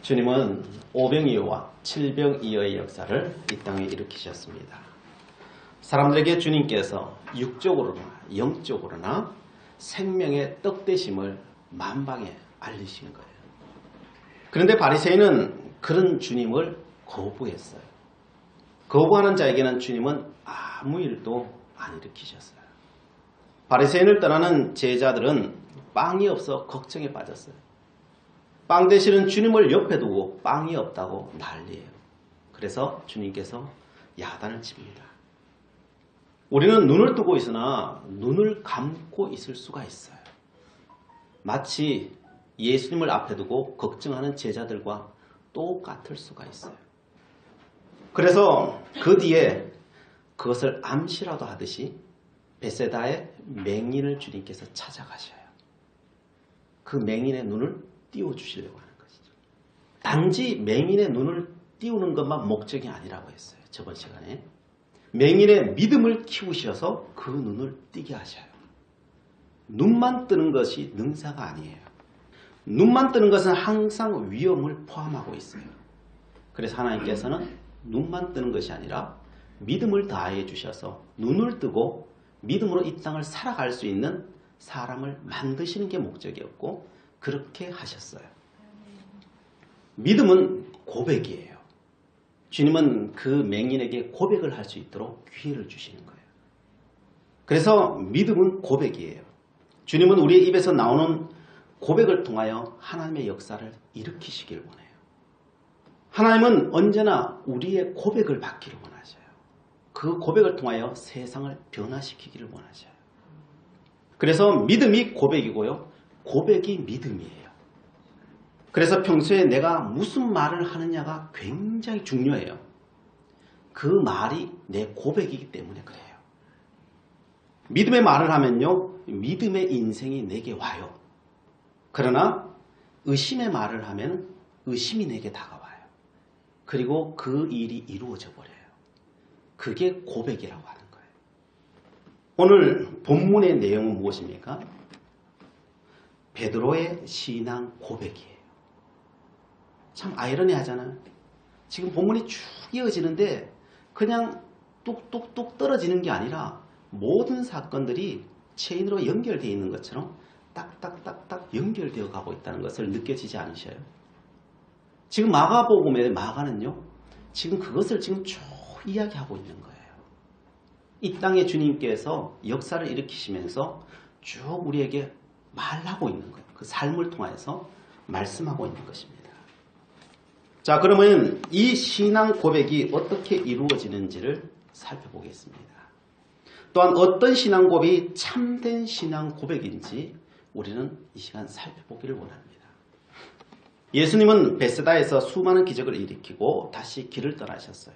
주님은 오병이어와 칠병이어의 역사를 이 땅에 일으키셨습니다. 사람들에게 주님께서 육적으로나 영적으로나 생명의 떡 되심을 만방에 알리신 거예요. 그런데 바리새인은 그런 주님을 거부했어요. 거부하는 자에게는 주님은 아무 일도 안 일으키셨어요. 바리새인을 떠나는 제자들은 빵이 없어 걱정에 빠졌어요. 빵 대신은 주님을 옆에 두고 빵이 없다고 난리예요. 그래서 주님께서 야단을 칩니다. 우리는 눈을 뜨고 있으나 눈을 감고 있을 수가 있어요. 마치 예수님을 앞에 두고 걱정하는 제자들과 똑같을 수가 있어요. 그래서 그 뒤에 그것을 암시라도 하듯이 베세다의 맹인을 주님께서 찾아가셔요. 그 맹인의 눈을 띄워주시려고 하는 것이죠. 단지 맹인의 눈을 띄우는 것만 목적이 아니라고 했어요. 저번 시간에. 맹인의 믿음을 키우셔서 그 눈을 띄게 하셔요. 눈만 뜨는 것이 능사가 아니에요. 눈만 뜨는 것은 항상 위험을 포함하고 있어요. 그래서 하나님께서는 눈만 뜨는 것이 아니라 믿음을 다해 주셔서 눈을 뜨고 믿음으로 이 땅을 살아갈 수 있는 사람을 만드시는 게 목적이었고 그렇게 하셨어요. 믿음은 고백이에요. 주님은 그 맹인에게 고백을 할 수 있도록 기회를 주시는 거예요. 그래서 믿음은 고백이에요. 주님은 우리의 입에서 나오는 고백을 통하여 하나님의 역사를 일으키시길 원해요. 하나님은 언제나 우리의 고백을 받기를 원하셔요. 그 고백을 통하여 세상을 변화시키기를 원하셔요. 그래서 믿음이 고백이고요. 고백이 믿음이에요. 그래서 평소에 내가 무슨 말을 하느냐가 굉장히 중요해요. 그 말이 내 고백이기 때문에 그래요. 믿음의 말을 하면요. 믿음의 인생이 내게 와요. 그러나 의심의 말을 하면 의심이 내게 다가와요. 그리고 그 일이 이루어져 버려요. 그게 고백이라고 하는 거예요. 오늘 본문의 내용은 무엇입니까? 베드로의 신앙 고백이에요. 참 아이러니하잖아요. 지금 본문이 쭉 이어지는데 그냥 뚝뚝뚝 떨어지는 게 아니라 모든 사건들이 체인으로 연결되어 있는 것처럼 딱딱딱딱 연결되어 가고 있다는 것을 느껴지지 않으셔요? 지금 마가복음의 마가는요. 지금 그것을 지금 쭉 이야기하고 있는 거예요. 이 땅에 주님께서 역사를 일으키시면서 쭉 우리에게 말하고 있는 거예요. 그 삶을 통해서 말씀하고 있는 것입니다. 자, 그러면 이 신앙 고백이 어떻게 이루어지는지를 살펴보겠습니다. 또한 어떤 신앙 고백이 참된 신앙 고백인지 우리는 이 시간 살펴보기를 원합니다. 예수님은 베세다에서 수많은 기적을 일으키고 다시 길을 떠나셨어요.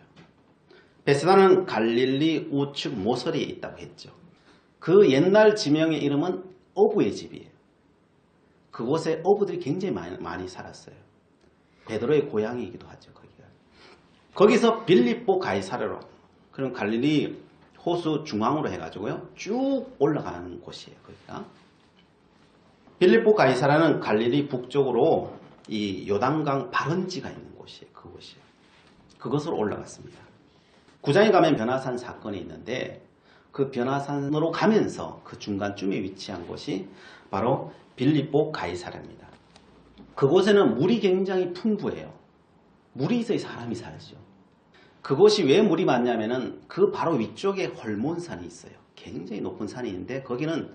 베세다는 갈릴리 우측 모서리에 있다고 했죠. 그 옛날 지명의 이름은 어부의 집이에요. 그곳에 어부들이 굉장히 많이 살았어요. 베드로의 고향이기도 하죠. 거기서 빌립보 가이사랴로, 그럼 갈릴리 호수 중앙으로 해가지고요 쭉 올라가는 곳이에요. 거기가 빌립보 가이사랴는 갈릴리 북쪽으로 이 요단강 발원지가 있는 곳이에요. 그곳이에요. 그것으로 올라갔습니다. 구장에 가면 변화산 사건이 있는데 그 변화산으로 가면서 그 중간쯤에 위치한 곳이 바로 빌립보 가이사랴입니다. 그곳에는 물이 굉장히 풍부해요. 물이 있어야 사람이 살죠. 그곳이 왜 물이 많냐면은 그 바로 위쪽에 헐몬산이 있어요. 굉장히 높은 산이 있는데 거기는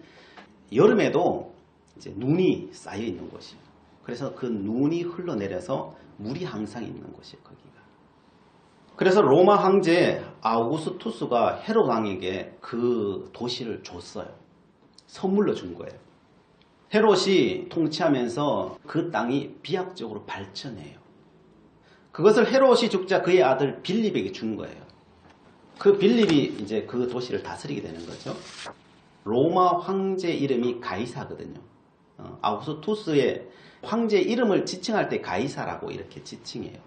여름에도 이제 눈이 쌓여 있는 곳이에요. 그래서 그 눈이 흘러내려서 물이 항상 있는 곳이에요. 거기가. 그래서 로마 황제 아우구스투스가 헤롯 왕에게 그 도시를 줬어요. 선물로 준 거예요. 헤롯이 통치하면서 그 땅이 비약적으로 발전해요. 그것을 헤롯이 죽자 그의 아들 빌립에게 준 거예요. 그 빌립이 이제 그 도시를 다스리게 되는 거죠. 로마 황제 이름이 가이사거든요. 아우구스투스의 황제 이름을 지칭할 때 가이사라고 이렇게 지칭해요.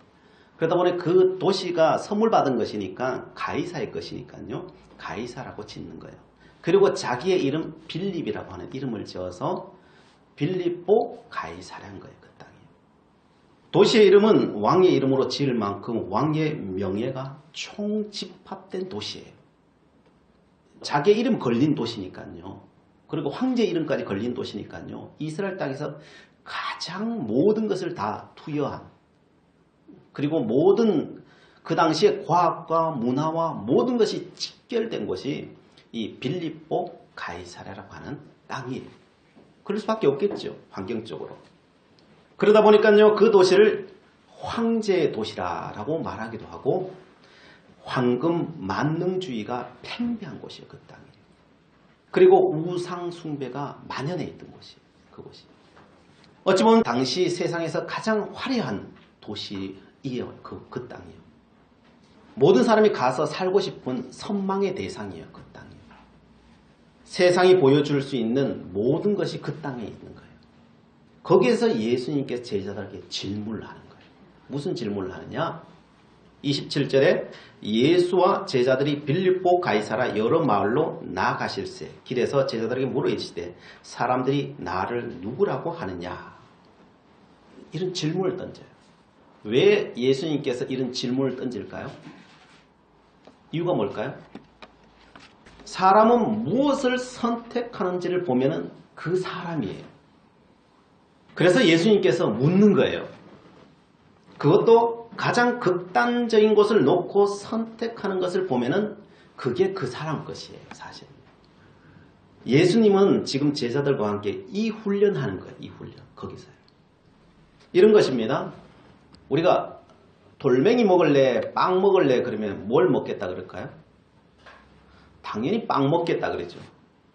그러다 보니 그 도시가 선물 받은 것이니까 가이사의 것이니까요. 가이사라고 짓는 거예요. 그리고 자기의 이름 빌립이라고 하는 이름을 지어서 빌립보 가이사랴인 거예요. 그 땅이. 도시의 이름은 왕의 이름으로 지을 만큼 왕의 명예가 총집합된 도시예요. 자기 이름 걸린 도시니까요. 그리고 황제 이름까지 걸린 도시니까요. 이스라엘 땅에서 가장 모든 것을 다 투여한, 그리고 모든 그 당시에 과학과 문화와 모든 것이 직결된 곳이 이 빌립보 가이사랴라고 하는 땅이에요. 그럴 수밖에 없겠죠. 환경적으로. 그러다 보니까요. 그 도시를 황제의 도시라고 말하기도 하고 황금 만능주의가 팽배한 곳이에요. 그 땅이. 그리고 우상 숭배가 만연해 있던 곳이에요. 그곳이. 어찌 보면 당시 세상에서 가장 화려한 도시이에요. 그 땅이에요. 모든 사람이 가서 살고 싶은 선망의 대상이에요. 그 땅이. 세상이 보여줄 수 있는 모든 것이 그 땅에 있는 거예요. 거기에서 예수님께서 제자들에게 질문을 하는 거예요. 무슨 질문을 하느냐? 27절에 예수와 제자들이 빌립보 가이사랴 여러 마을로 나아가실세 길에서 제자들에게 물어 이르시되 사람들이 나를 누구라고 하느냐? 이런 질문을 던져요. 왜 예수님께서 이런 질문을 던질까요? 이유가 뭘까요? 사람은 무엇을 선택하는지를 보면은 그 사람이에요. 그래서 예수님께서 묻는 거예요. 그것도 가장 극단적인 것을 놓고 선택하는 것을 보면은 그게 그 사람 것이에요. 사실. 예수님은 지금 제자들과 함께 이 훈련하는 거예요. 이 훈련. 거기서요. 이런 것입니다. 우리가 돌멩이 먹을래, 빵 먹을래 그러면 뭘 먹겠다 그럴까요? 당연히 빵 먹겠다 그러죠.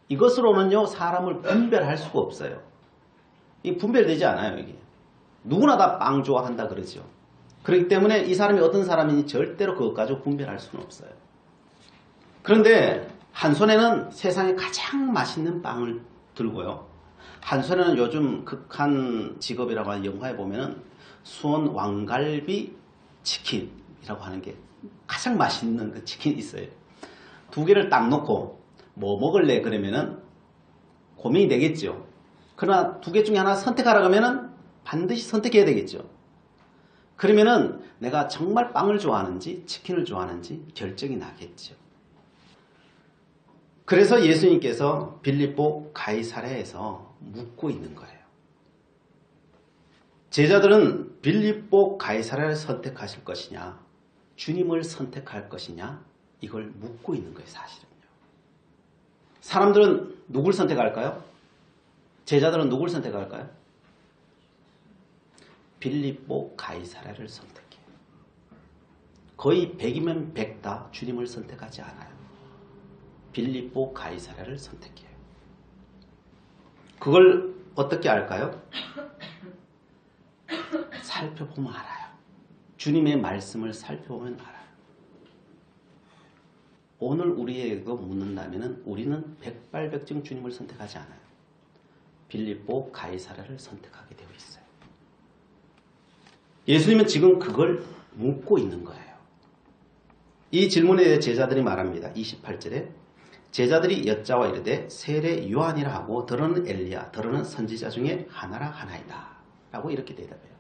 이것으로는요 사람을 분별할 수가 없어요. 이 분별되지 않아요. 이게 누구나 다 빵 좋아한다 그러죠. 그렇기 때문에 이 사람이 어떤 사람인지 절대로 그것 가지고 분별할 수는 없어요. 그런데 한 손에는 세상에 가장 맛있는 빵을 들고요. 한 손에는 요즘 극한 직업이라고 하는 영화에 보면은 수원 왕갈비 치킨이라고 하는 게 가장 맛있는 그 치킨이 있어요. 두 개를 딱 놓고 뭐 먹을래 그러면은 고민이 되겠죠. 그러나 두 개 중에 하나 선택하라 그러면은 반드시 선택해야 되겠죠. 그러면은 내가 정말 빵을 좋아하는지 치킨을 좋아하는지 결정이 나겠죠. 그래서 예수님께서 빌립보 가이사랴에서 묻고 있는 거예요. 제자들은 빌립보 가이사랴를 선택하실 것이냐, 주님을 선택할 것이냐, 이걸 묻고 있는 거예요. 사실은요. 사람들은 누굴 선택할까요? 제자들은 누굴 선택할까요? 빌립보 가이사랴를 선택해요. 거의 100이면 100 다 주님을 선택하지 않아요. 빌립보 가이사랴를 선택해요. 그걸 어떻게 알까요? 살펴보면 알아요. 주님의 말씀을 살펴보면 알아요. 오늘 우리에게 묻는다면 우리는 백발백중 주님을 선택하지 않아요. 빌립보 가이사랴를 선택하게 되어 있어요. 예수님은 지금 그걸 묻고 있는 거예요. 이 질문에 대해 제자들이 말합니다. 28절에 제자들이 여짜와 이르되 세례 요한이라 하고 더러는 엘리야 더러는 선지자 중에 하나라 하나이다 라고 이렇게 대답해요.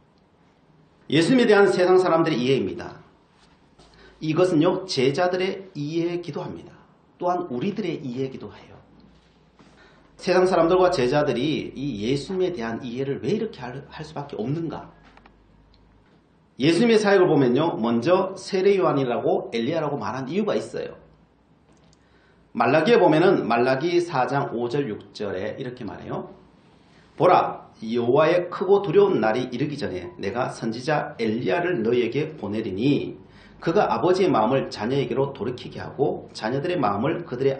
예수님에 대한 세상 사람들의 이해입니다. 이것은요 제자들의 이해이기도 합니다. 또한 우리들의 이해이기도 해요. 세상 사람들과 제자들이 이 예수님에 대한 이해를 왜 이렇게 할 수밖에 없는가? 예수님의 사역을 보면요 먼저 세례 요한이라고 엘리야라고 말한 이유가 있어요. 말라기에 보면은 말라기 4장 5절 6절에 이렇게 말해요. 보라 여호와의 크고 두려운 날이 이르기 전에 내가 선지자 엘리야를 너희에게 보내리니 그가 아버지의 마음을 자녀에게로 돌이키게 하고 자녀들의 마음을 그들의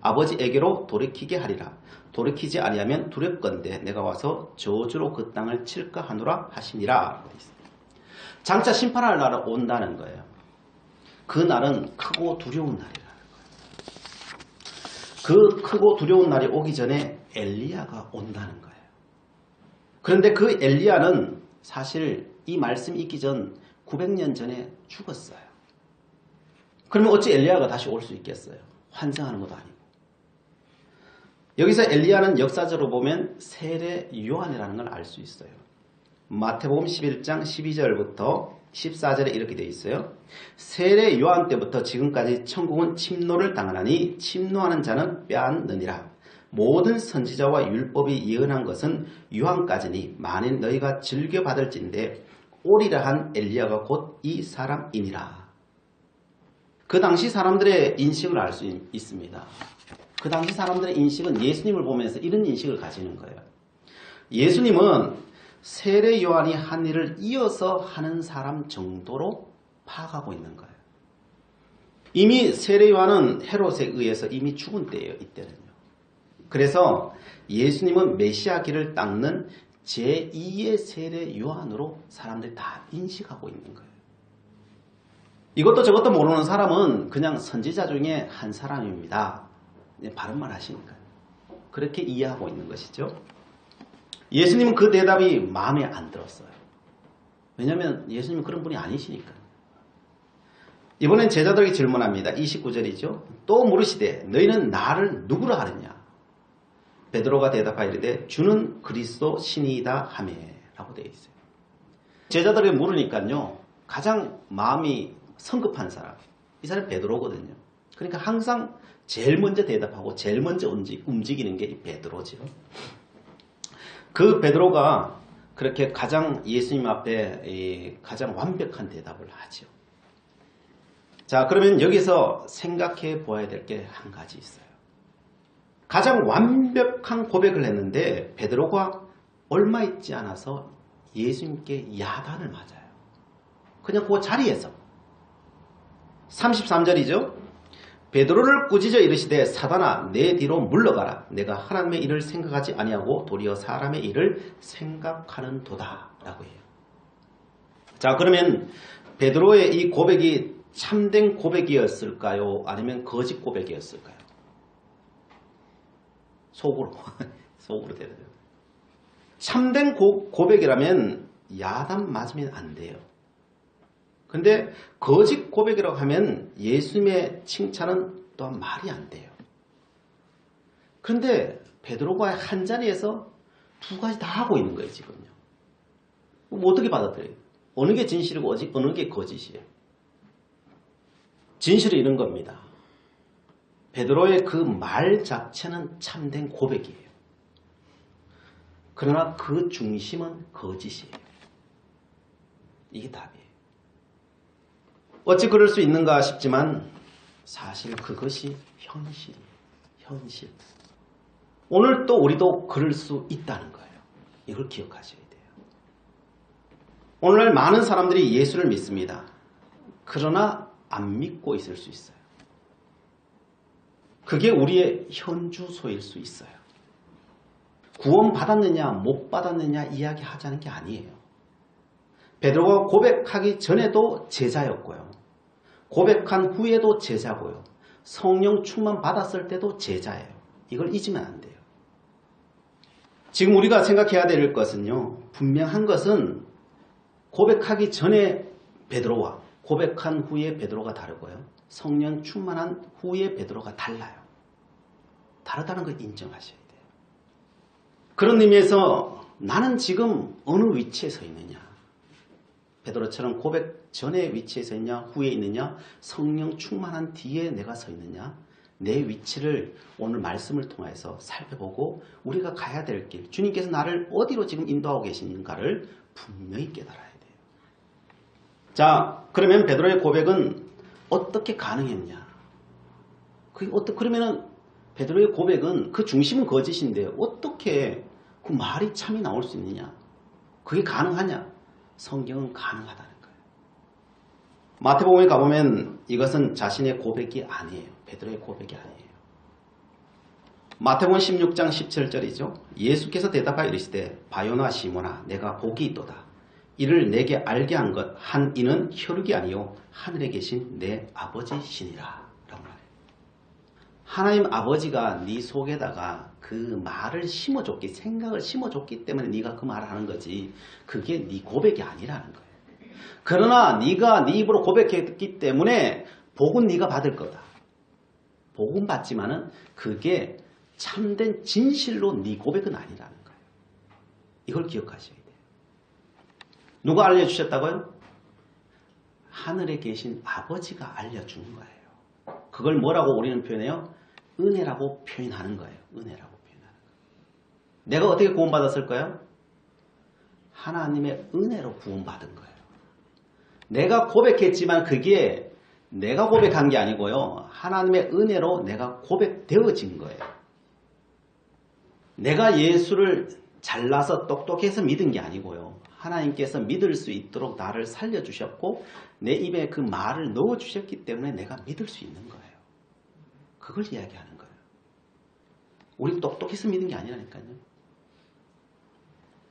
아버지에게로 돌이키게 하리라. 돌이키지 아니하면 두렵건대 내가 와서 저주로 그 땅을 칠까 하노라 하시니라. 장차 심판할 날은 온다는 거예요. 그 날은 크고 두려운 날이라는 거예요. 그 크고 두려운 날이 오기 전에 엘리야가 온다는 거예요. 그런데 그 엘리야는 사실 이 말씀이 있기 전 900년 전에 죽었어요. 그러면 어찌 엘리야가 다시 올 수 있겠어요? 환상하는 것도 아니고. 여기서 엘리야는 역사적으로 보면 세례 요한이라는 걸 알 수 있어요. 마태복음 11장 12절부터 14절에 이렇게 되어 있어요. 세례 요한 때부터 지금까지 천국은 침노를 당하나니 침노하는 자는 빼앗느니라. 모든 선지자와 율법이 예언한 것은 요한까지니 만일 너희가 즐겨받을진대 오리라 한 엘리야가 곧 이 사람이니라. 그 당시 사람들의 인식을 알 수 있습니다. 그 당시 사람들의 인식은 예수님을 보면서 이런 인식을 가지는 거예요. 예수님은 세례 요한이 한 일을 이어서 하는 사람 정도로 파악하고 있는 거예요. 이미 세례 요한은 헤롯에 의해서 이미 죽은 때예요. 이때는요. 그래서 예수님은 메시아 길을 닦는 제2의 세례 요한으로 사람들이 다 인식하고 있는 거예요. 이것도 저것도 모르는 사람은 그냥 선지자 중에 한 사람입니다. 바른말 하시니까요. 그렇게 이해하고 있는 것이죠. 예수님은 그 대답이 마음에 안 들었어요. 왜냐하면 예수님은 그런 분이 아니시니까요. 이번엔 제자들에게 질문합니다. 29절이죠. 또 물으시되 너희는 나를 누구라 하느냐. 베드로가 대답하여 이르되 주는 그리스도 신이다 하며 라고 되어 있어요. 제자들에게 물으니까요. 가장 마음이 성급한 사람. 이 사람이 베드로거든요. 그러니까 항상 제일 먼저 대답하고 제일 먼저 움직이는 게 이 베드로죠. 그 베드로가 그렇게 가장 예수님 앞에 가장 완벽한 대답을 하죠. 자, 그러면 여기서 생각해 보아야 될 게 한 가지 있어요. 가장 완벽한 고백을 했는데 베드로가 얼마 있지 않아서 예수님께 야단을 맞아요. 그냥 그 자리에서. 33절이죠. 베드로를 꾸짖어 이르시되 사단아 내 뒤로 물러가라. 내가 하나님의 일을 생각하지 아니하고 도리어 사람의 일을 생각하는 도다 라고 해요. 자, 그러면 베드로의 이 고백이 참된 고백이었을까요? 아니면 거짓 고백이었을까요? 속으로 돼야 돼요. 참된 고백이라면 야단 맞으면 안 돼요. 근데 거짓 고백이라고 하면 예수님의 칭찬은 또한 말이 안 돼요. 그런데 베드로가 한 자리에서 두 가지 다 하고 있는 거예요, 지금요. 뭐 어떻게 받아들여요? 어느 게 진실이고 어느 게 거짓이에요? 진실이 이런 겁니다. 베드로의 그 말 자체는 참된 고백이에요. 그러나 그 중심은 거짓이에요. 이게 답이에요. 어찌 그럴 수 있는가 싶지만 사실 그것이 현실이에요. 현실. 오늘 또 우리도 그럴 수 있다는 거예요. 이걸 기억하셔야 돼요. 오늘날 많은 사람들이 예수를 믿습니다. 그러나 안 믿고 있을 수 있어요. 그게 우리의 현주소일 수 있어요. 구원 받았느냐 못 받았느냐 이야기하자는 게 아니에요. 베드로가 고백하기 전에도 제자였고요. 고백한 후에도 제자고요. 성령 충만 받았을 때도 제자예요. 이걸 잊으면 안 돼요. 지금 우리가 생각해야 될 것은요. 분명한 것은 고백하기 전에 베드로와 고백한 후에 베드로가 다르고요. 성령 충만한 후에 베드로가 달라요. 다르다는 걸 인정하셔야 돼요. 그런 의미에서 나는 지금 어느 위치에 서 있느냐. 베드로처럼 고백 전에 위치에 서 있냐 후에 있느냐 성령 충만한 뒤에 내가 서 있느냐 내 위치를 오늘 말씀을 통해서 살펴보고 우리가 가야 될 길 주님께서 나를 어디로 지금 인도하고 계시는가를 분명히 깨달아야 돼요. 자, 그러면 베드로의 고백은 어떻게 가능했냐? 그러면은 베드로의 고백은 그 중심은 거짓인데 어떻게 그 말이 참이 나올 수 있느냐? 그게 가능하냐? 성경은 가능하다는 거예요. 마태복음에 가보면 이것은 자신의 고백이 아니에요. 베드로의 고백이 아니에요. 마태복음 16장 17절이죠. 예수께서 대답하여 이르시되 바요나 시몬아 내가 복이 있도다. 이를 내게 알게 한 이는 혈육이 아니요 하늘에 계신 내 아버지시니라 라고 말해요. 하나님 아버지가 네 속에다가 그 말을 심어줬기 생각을 심어줬기 때문에 네가 그 말을 하는 거지 그게 네 고백이 아니라는 거예요. 그러나 네가 네 입으로 고백했기 때문에 복은 네가 받을 거다. 복은 받지만은 그게 참된 진실로 네 고백은 아니라는 거예요. 이걸 기억하셔야 돼요. 누가 알려주셨다고요? 하늘에 계신 아버지가 알려준 거예요. 그걸 뭐라고 우리는 표현해요? 은혜라고 표현하는 거예요. 은혜라고 표현하는 거예요. 내가 어떻게 구원받았을까요? 하나님의 은혜로 구원받은 거예요. 내가 고백했지만 그게 내가 고백한 게 아니고요. 하나님의 은혜로 내가 고백되어진 거예요. 내가 예수를 잘나서 똑똑해서 믿은 게 아니고요. 하나님께서 믿을 수 있도록 나를 살려주셨고 내 입에 그 말을 넣어주셨기 때문에 내가 믿을 수 있는 거예요. 그걸 이야기하는 거예요. 우리 똑똑해서 믿은 게 아니라니까요.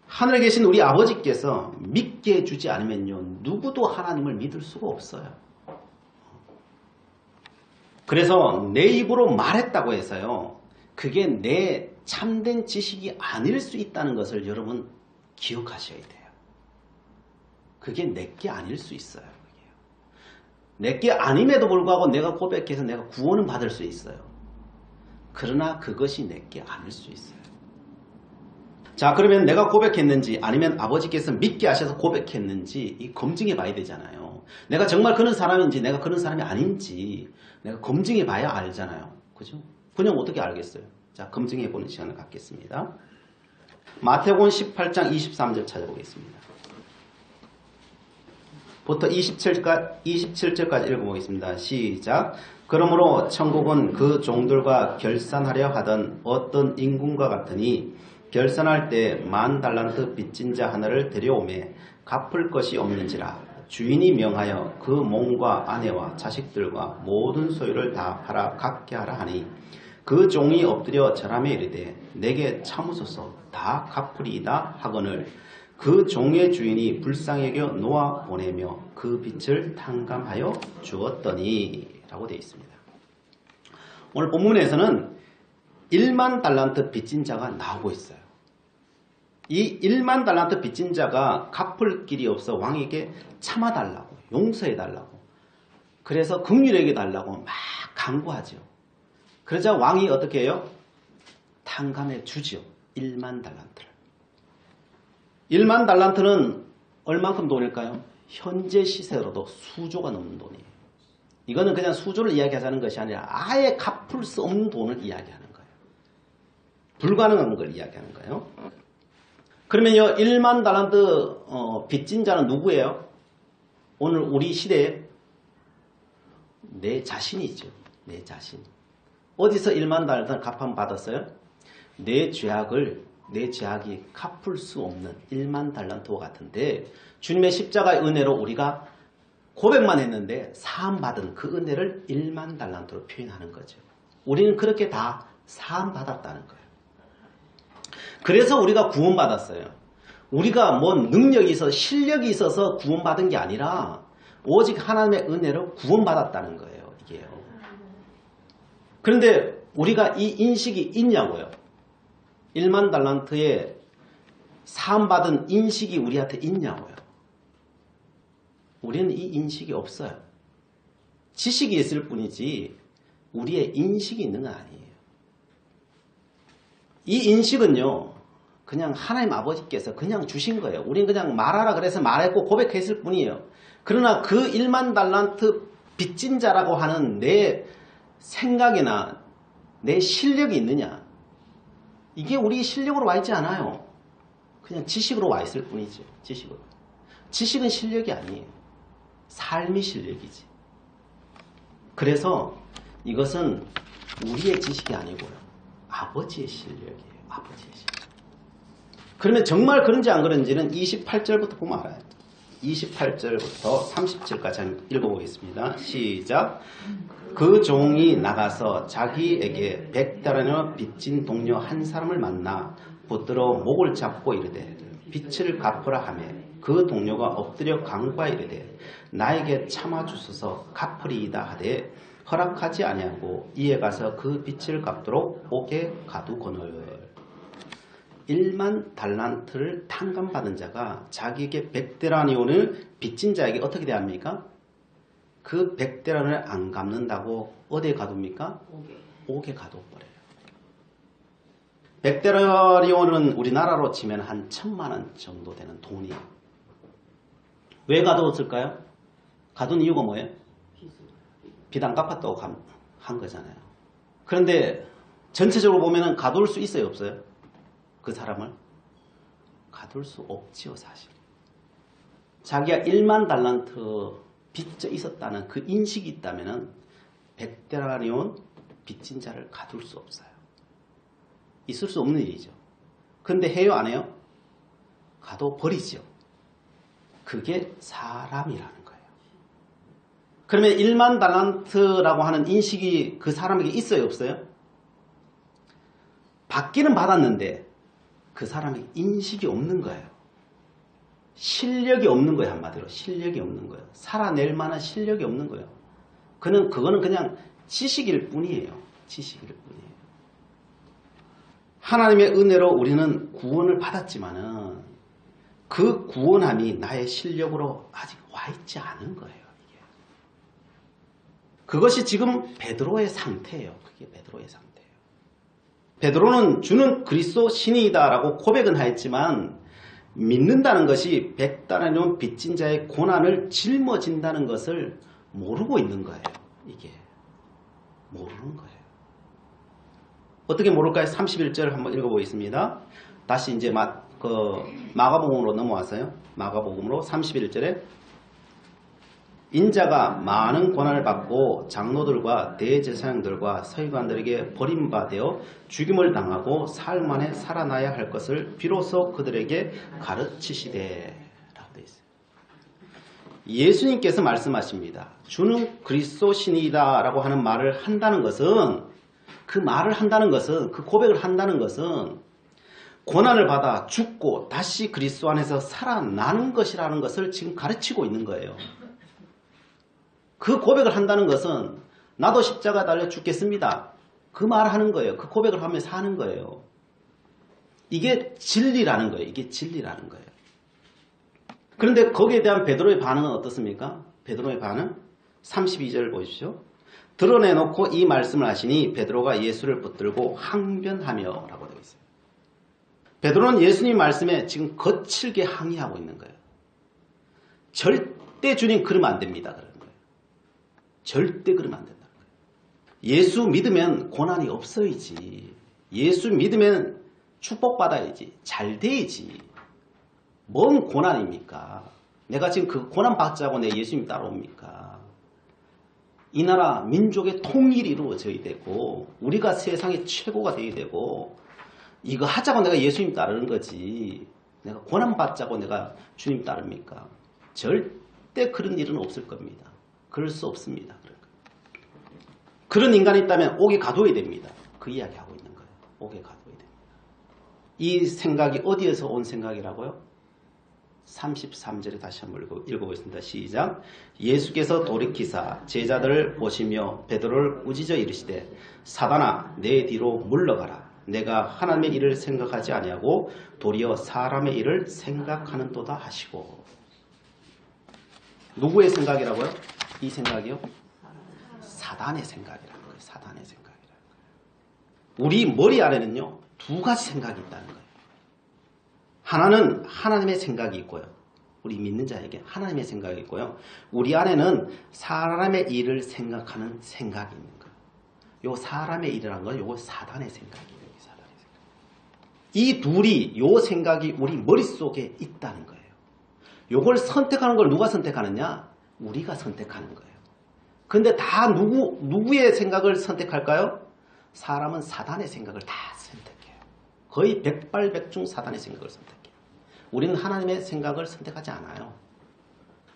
하늘에 계신 우리 아버지께서 믿게 해주지 않으면요. 누구도 하나님을 믿을 수가 없어요. 그래서 내 입으로 말했다고 해서요. 그게 내 참된 지식이 아닐 수 있다는 것을 여러분 기억하셔야 돼요. 그게 내게 아닐 수 있어요. 내게 아님에도 불구하고 내가 고백해서 내가 구원은 받을 수 있어요. 그러나 그것이 내게 아닐 수 있어요. 자, 그러면 내가 고백했는지 아니면 아버지께서 믿게 하셔서 고백했는지 이 검증해 봐야 되잖아요. 내가 정말 그런 사람인지 내가 그런 사람이 아닌지 내가 검증해 봐야 알잖아요. 그죠? 그냥 어떻게 알겠어요? 자, 검증해 보는 시간을 갖겠습니다. 마태복음 18장 23절 찾아보겠습니다. 부터 27절까지 읽어보겠습니다. 시작. 그러므로 천국은 그 종들과 결산하려 하던 어떤 임금과 같으니 결산할 때 10,000달란트 빚진 자 하나를 데려오매 갚을 것이 없는지라 주인이 명하여 그 몸과 아내와 자식들과 모든 소유를 다 팔아 갚게 하라 하니 그 종이 엎드려 절하며 이르되 내게 참으소서 다 갚으리이다 하거늘 그 종의 주인이 불쌍히 여겨 놓아 보내며 그 빚을 탕감하여 주었더니 라고 되어 있습니다. 오늘 본문에서는 10,000달란트 빚진 자가 나오고 있어요. 이 10,000달란트 빚진 자가 갚을 길이 없어 왕에게 참아달라고 용서해달라고 그래서 긍휼하게 달라고 막 간구하죠. 그러자 왕이 어떻게 해요? 탕감해 주죠. 10,000달란트를. 10,000달란트는 얼만큼 돈일까요? 현재 시세로도 수조가 넘는 돈이에요. 이거는 그냥 수조를 이야기하자는 것이 아니라 아예 갚을 수 없는 돈을 이야기하는 거예요. 불가능한 걸 이야기하는 거예요. 그러면요 10,000달란트 빚진 자는 누구예요? 오늘 우리 시대에 내 자신이죠. 내 자신. 어디서 10,000달란트 갚음 받았어요? 내 죄악이 갚을 수 없는 10,000달란트와 같은데 주님의 십자가의 은혜로 우리가 고백만 했는데 사함받은 그 은혜를 10,000달란트로 표현하는 거죠. 우리는 그렇게 다 사함받았다는 거예요. 그래서 우리가 구원받았어요. 우리가 뭔 능력이 있어서 실력이 있어서 구원받은 게 아니라 오직 하나님의 은혜로 구원받았다는 거예요. 이게요. 그런데 우리가 이 인식이 있냐고요. 10,000달란트의 사함받은 인식이 우리한테 있냐고요. 우리는 이 인식이 없어요. 지식이 있을 뿐이지 우리의 인식이 있는 건 아니에요. 이 인식은요. 그냥 하나님 아버지께서 그냥 주신 거예요. 우리는 그냥 말하라 그래서 말했고 고백했을 뿐이에요. 그러나 그 10,000달란트 빚진 자라고 하는 내 생각이나 내 실력이 있느냐. 이게 우리 실력으로 와 있지 않아요. 그냥 지식으로 와 있을 뿐이죠. 지식으로. 지식은 실력이 아니에요. 삶이 실력이지. 그래서 이것은 우리의 지식이 아니고요. 아버지의 실력이에요. 아버지의 실력. 그러면 정말 그런지 안 그런지는 28절부터 보면 알아요. 28절부터 30절까지 한번 읽어보겠습니다. 시작. 그 종이 나가서 자기에게 100달러나 빚진 동료 한 사람을 만나 붙들어 목을 잡고 이르되 빚을 갚으라 하며 그 동료가 엎드려 간구하 이르되 나에게 참아주소서 갚으리이다 하되 허락하지 아니하고 이에 가서 그 빚을 갚도록 옥에 가두거늘. 10,000달란트를 탕감받은 자가 자기에게 100데나리온을 빚진 자에게 어떻게 대합니까? 그 100데나리온을 안 갚는다고 어디에 가둡니까? 옥에 가둬버려요. 100데나리온은 우리나라로 치면 한 1,000만 원 정도 되는 돈이에요. 왜 가두었을까요? 가둔 이유가 뭐예요? 빚 안 갚았다고 한 거잖아요. 그런데 전체적으로 보면 가둘 수 있어요, 없어요? 그 사람을? 가둘 수 없지요, 사실. 자기가 1만 달란트 빚져 있었다는 그 인식이 있다면 100데나리온 빚진 자를 가둘 수 없어요. 있을 수 없는 일이죠. 근데 해요, 안 해요? 가둬버리죠. 그게 사람이라는 거예요. 그러면 1만 달란트라고 하는 인식이 그 사람에게 있어요, 없어요? 받기는 받았는데 그 사람에게 인식이 없는 거예요. 실력이 없는 거예요, 한마디로. 실력이 없는 거예요. 살아낼 만한 실력이 없는 거예요. 그거는 그냥 지식일 뿐이에요. 지식일 뿐이에요. 하나님의 은혜로 우리는 구원을 받았지만은 그 구원함이 나의 실력으로 아직 와 있지 않은 거예요. 이게. 그것이 지금 베드로의 상태예요. 그게 베드로의 상태예요. 베드로는 주는 그리스도 신이다라고 고백은 하였지만 믿는다는 것이 100데나리온 빚진 자의 고난을 짊어진다는 것을 모르고 있는 거예요. 이게 모르는 거예요. 어떻게 모를까요? 31절 한번 읽어보겠습니다. 다시 이제 마가복음으로 넘어왔어요. 마가복음으로 31절에 인자가 많은 고난을 받고 장로들과 대제사장들과 서기관들에게 버림받아 죽임을 당하고 사흘 만에 살아나야 할 것을 비로소 그들에게 가르치시되 라고 되어 있어요. 예수님께서 말씀하십니다. 주는 그리스도 신이다 라고 하는 말을 한다는 것은 그 고백을 한다는 것은 고난을 받아 죽고 다시 그리스도 안에서 살아나는 것이라는 것을 지금 가르치고 있는 거예요. 그 고백을 한다는 것은 나도 십자가 달려 죽겠습니다. 그 말을 하는 거예요. 그 고백을 하면서 사는 거예요. 이게 진리라는 거예요. 이게 진리라는 거예요. 그런데 거기에 대한 베드로의 반응은 어떻습니까? 베드로의 반응 32절 보십시오. 드러내놓고 이 말씀을 하시니 베드로가 예수를 붙들고 항변하며 라고 되어 있어요. 베드로는 예수님 말씀에 지금 거칠게 항의하고 있는 거예요. 절대 주님 그러면 안 됩니다. 그러는 거예요. 절대 그러면 안 된다는 거예요. 예수 믿으면 고난이 없어야지. 예수 믿으면 축복받아야지. 잘 돼야지. 뭔 고난입니까? 내가 지금 그 고난 받자고 내 예수님 따라옵니까? 이 나라 민족의 통일이 이루어져야 되고 우리가 세상의 최고가 되어야 되고 이거 하자고 내가 예수님 따르는 거지. 내가 고난 받자고 내가 주님 따릅니까? 절대 그런 일은 없을 겁니다. 그럴 수 없습니다. 그런 인간이 있다면 옥에 가둬야 됩니다. 그 이야기하고 있는 거예요. 옥에 가둬야 됩니다. 이 생각이 어디에서 온 생각이라고요? 33절에 다시 한번 읽어보겠습니다. 시작. 예수께서 돌이키사 제자들을 보시며 베드로를 꾸짖어 이르시되 사단아 내 뒤로 물러가라. 내가 하나님의 일을 생각하지 아니하고 도리어 사람의 일을 생각하는도다 하시고. 누구의 생각이라고요? 이 생각이요? 사단의 생각이라는 거예요. 사단의 생각이라는 거예요. 우리 머리 안에는요 2가지 생각이 있다는 거예요. 하나는 하나님의 생각이 있고요. 우리 믿는 자에게 하나님의 생각이 있고요. 우리 안에는 사람의 일을 생각하는 생각이 있는 거예요. 요 사람의 일이라는 건 요거 사단의 생각이에요. 사단의 생각. 이 둘이 요 생각이 우리 머릿속에 있다는 거예요. 요걸 선택하는 걸 누가 선택하느냐? 우리가 선택하는 거예요. 근데 다 누구의 생각을 선택할까요? 사람은 사단의 생각을 다 선택해요. 거의 백발백중 사단의 생각을 선택해요. 우리는 하나님의 생각을 선택하지 않아요.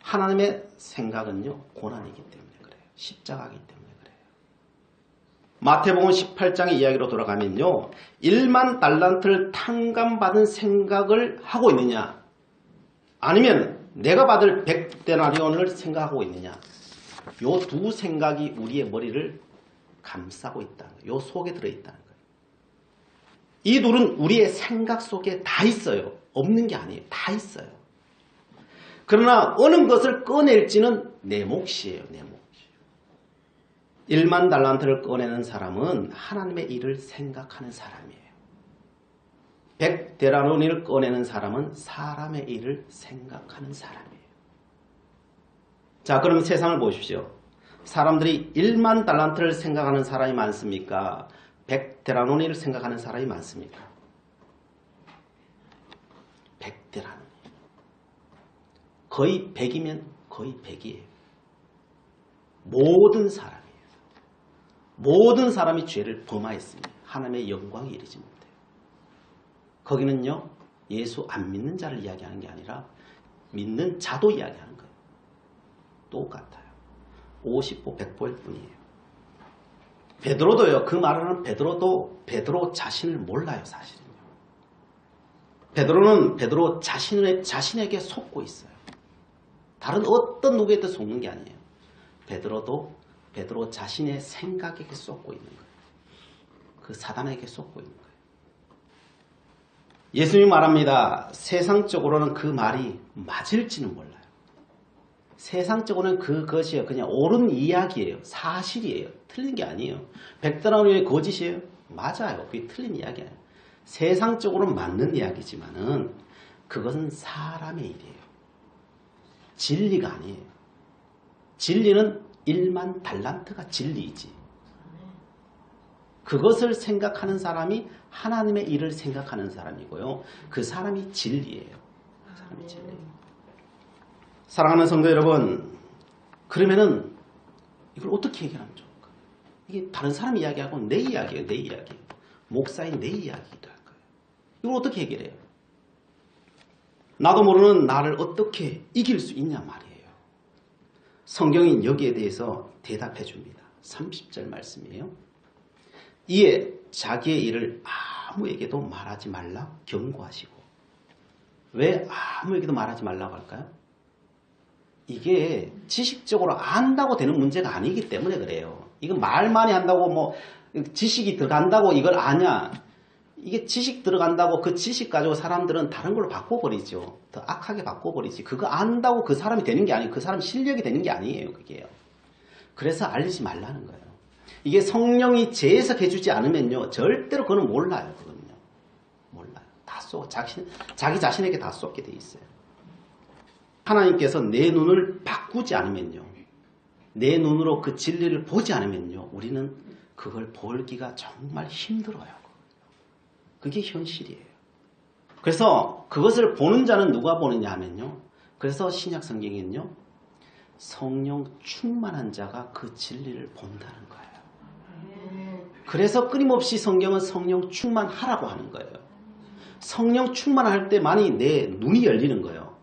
하나님의 생각은요 고난이기 때문에 그래요. 십자가이기 때문에 그래요. 마태복음 18장의 이야기로 돌아가면요 1만 달란트를 탕감받은 생각을 하고 있느냐 아니면 내가 받을 100데나리온을 생각하고 있느냐 요 2 생각이 우리의 머리를 감싸고 있다는 거예요. 요 속에 들어있다는 거예요. 이 둘은 우리의 생각 속에 다 있어요. 없는 게 아니에요. 다 있어요. 그러나 어느 것을 꺼낼지는 내 몫이에요. 내 몫. 1만 달란트를 꺼내는 사람은 하나님의 일을 생각하는 사람이에요. 100데나리온을 꺼내는 사람은 사람의 일을 생각하는 사람이에요. 자, 그럼 세상을 보십시오. 사람들이 1만 달란트를 생각하는 사람이 많습니까? 100데나리온을 생각하는 사람이 많습니까? 100데나리온. 거의 100이면 거의 100이에요. 모든 사람이 죄를 범하였으니 하나님의 영광에 이르지 못해요. 거기는요, 예수 안 믿는 자를 이야기하는 게 아니라 믿는 자도 이야기하는 거예요. 똑같아요. 50보 100보일 뿐이에요. 베드로도요, 그 말을 하는 베드로 자신을 몰라요, 사실은요. 베드로는 베드로 자신에게 속고 있어요. 다른 어떤 누구에도 속는 게 아니에요. 베드로 자신의 생각에게 쏟고 있는 거예요. 그 사단에게 쏟고 있는 거예요. 예수님이 말합니다. 세상적으로는 그 말이 맞을지는 몰라요. 세상적으로는 그것이 그냥 옳은 이야기예요. 사실이에요. 틀린 게 아니에요. 100데나리온이 거짓이에요? 맞아요. 그게 틀린 이야기예요. 세상적으로는 맞는 이야기지만은 그것은 사람의 일이에요. 진리가 아니에요. 진리는 1만 달란트가 진리이지. 그것을 생각하는 사람이 하나님의 일을 생각하는 사람이고요. 그 사람이 진리예요. 그 사람이 진리예요. 사랑하는 성도 여러분, 그러면은 이걸 어떻게 해결하면 좋을까? 이게 다른 사람 이야기하고 내 이야기예요. 내 이야기. 목사인 내 이야기를 할 거예요. 이걸 어떻게 해결해요? 나도 모르는 나를 어떻게 이길 수 있냐 말이에요. 성경이 여기에 대해서 대답해 줍니다. 30절 말씀이에요. 이에 자기의 일을 아무에게도 말하지 말라 경고하시고. 왜 아무에게도 말하지 말라고 할까요? 이게 지식적으로 안다고 되는 문제가 아니기 때문에 그래요. 이건 말 많이 한다고 뭐 지식이 들어간다고 이걸 아냐. 이게 지식 들어간다고 그 지식 가지고 사람들은 다른 걸로 바꿔버리죠. 더 악하게 바꿔버리지. 그거 안다고 그 사람이 되는 게 아니고 그 사람 실력이 되는 게 아니에요. 그게요. 그래서 알리지 말라는 거예요. 이게 성령이 재해석해주지 않으면요. 절대로 그거는 몰라요. 그거는요. 몰라요. 다 쏘고 자기 자신에게 다 쏟게 돼 있어요. 하나님께서 내 눈을 바꾸지 않으면요. 내 눈으로 그 진리를 보지 않으면요. 우리는 그걸 보기가 정말 힘들어요. 그게 현실이에요. 그래서 그것을 보는 자는 누가 보느냐 하면요. 그래서 신약 성경에는요. 성령 충만한 자가 그 진리를 본다는 거예요. 그래서 끊임없이 성경은 성령 충만하라고 하는 거예요. 성령 충만할 때만이 내 눈이 열리는 거예요.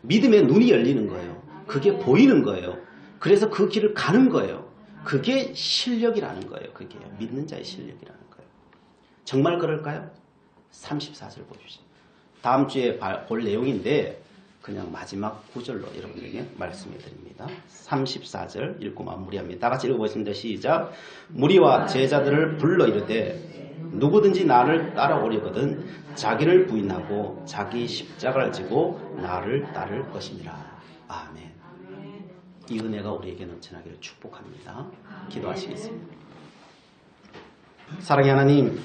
믿음의 눈이 열리는 거예요. 그게 보이는 거예요. 그래서 그 길을 가는 거예요. 그게 실력이라는 거예요. 그게 믿는 자의 실력이라는 거예요. 정말 그럴까요? 34절 보십시오. 다음 주에 볼 내용인데 그냥 마지막 구절로 여러분에게 말씀해 드립니다. 34절 읽고 마무리합니다. 다 같이 읽어보겠습니다. 시작. 무리와 제자들을 불러 이르되 누구든지 나를 따라오려거든 자기를 부인하고 자기 십자가를 지고 나를 따를 것이니라. 아멘. 이 은혜가 우리에게 넘쳐나기를 축복합니다. 기도하시겠습니다. 사랑의 하나님,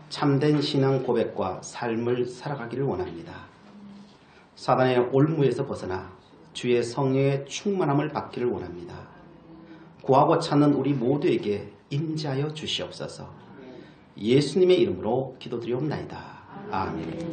참된 신앙 고백과 삶을 살아가기를 원합니다. 사단의 올무에서 벗어나 주의 성령의 충만함을 받기를 원합니다. 구하고 찾는 우리 모두에게 임재하여 주시옵소서. 예수님의 이름으로 기도드리옵나이다. 아멘.